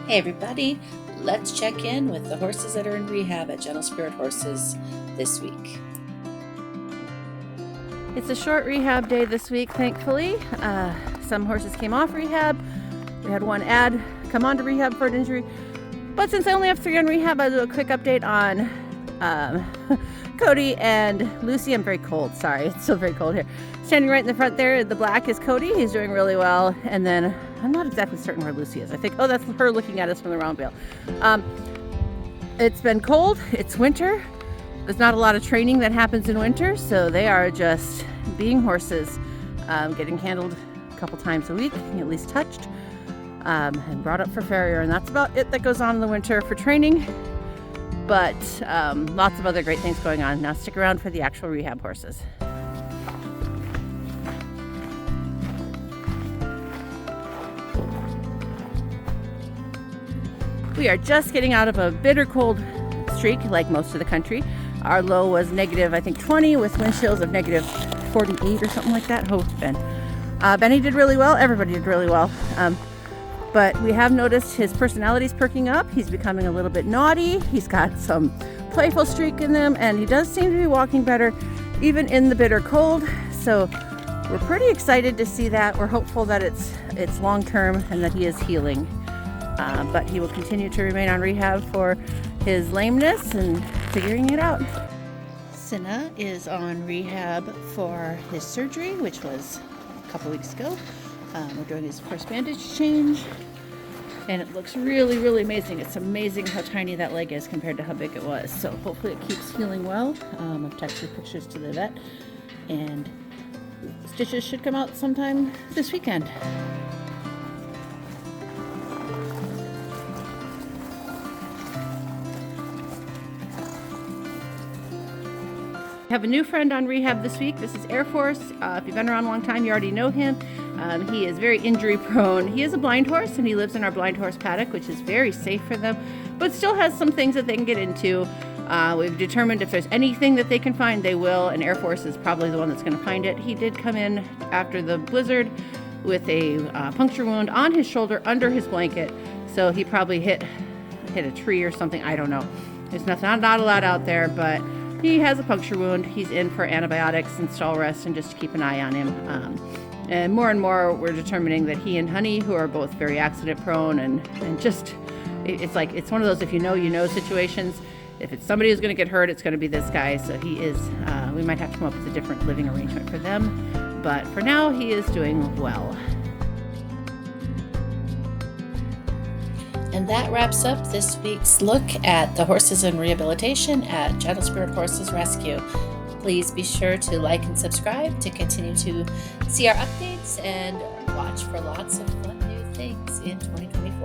Hey everybody, let's check in with the horses that are in rehab at Gentle Spirit Horses this week. It's a short rehab day this week, thankfully. Some horses came off rehab. We had one ad come on to rehab for an injury. But since I only have 3 on rehab, I'll do a quick update on Cody and Lucy. I'm very cold, sorry, it's still very cold here. Standing right in the front there, the black is Cody. He's doing really well. And then I'm not exactly certain where Lucy is. I think, oh, that's her looking at us from the round bale. It's been cold, it's winter. There's not a lot of training that happens in winter, so they are just being horses, getting handled a couple times a week, at least touched, and brought up for farrier, and that's about it that goes on in the winter for training. But lots of other great things going on. Now stick around for the actual rehab horses. We are just getting out of a bitter cold streak like most of the country. Our low was negative, I think 20 with wind chills of negative 48 or something like that. Oh, Ben. Benny did really well. Everybody did really well. But we have noticed his personality's perking up. He's becoming a little bit naughty. He's got some playful streak in them, and he does seem to be walking better even in the bitter cold. So we're pretty excited to see that. We're hopeful that it's long term and that he is healing. But he will continue to remain on rehab for his lameness and figuring it out. Cinna is on rehab for his surgery, which was a couple weeks ago. We're doing his first bandage change, and it looks really, really amazing. It's amazing how tiny that leg is compared to how big it was. So hopefully it keeps healing well. I've texted pictures to the vet, and stitches should come out sometime this weekend. I have a new friend on rehab this week. This is Airforce. If you've been around a long time, you already know him. He is very injury prone. He is a blind horse, and he lives in our blind horse paddock, which is very safe for them, but still has some things that they can get into. We've determined if there's anything that they can find, they will, and Airforce is probably the one that's going to find it. He did come in after the blizzard with a puncture wound on his shoulder under his blanket, so he probably hit a tree or something. I don't know. There's nothing, not a lot out there, but he has a puncture wound. He's in for antibiotics and stall rest, and just to keep an eye on him. And more we're determining that he and Honey, who are both very accident prone, and just it's like it's one of those if you know situations. If it's somebody who's going to get hurt, it's going to be this guy. So he is. We might have to come up with a different living arrangement for them, but for now he is doing well. And that wraps up this week's look at the horses in rehabilitation at Gentle Spirit Horses Rescue. Please be sure to like and subscribe to continue to see our updates and watch for lots of fun new things in 2024.